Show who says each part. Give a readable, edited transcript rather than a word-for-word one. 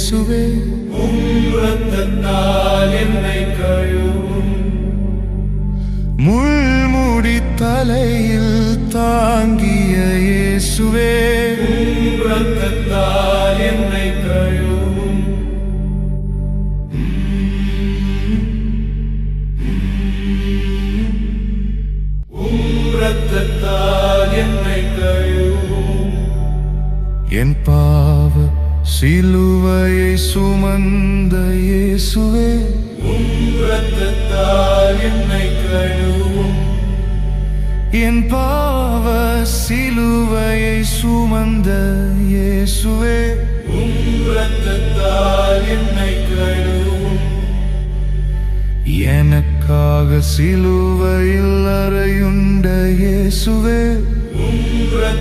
Speaker 1: இயேசுவே,
Speaker 2: இரத்தத்தால் என்னை கழுவும்.
Speaker 1: முள்முடி தலையில் தாங்கிய இயேசுவே,
Speaker 2: இரத்தத்தால் என்னை கழுவும். இரத்தத்தால் என்னை கழுவும்.
Speaker 1: என் பாவ சிலுவையை சுமந்த இயேசுவே,
Speaker 2: இரத்தத்தால் என்னை கழுவும்.
Speaker 1: என் பாவ சிலுவையை சுமந்த இயேசுவே,
Speaker 2: இரத்தத்தால் என்னை கழுவும்.
Speaker 1: எனக்காக சிலுவையில் அறையுண்ட இயேசுவே,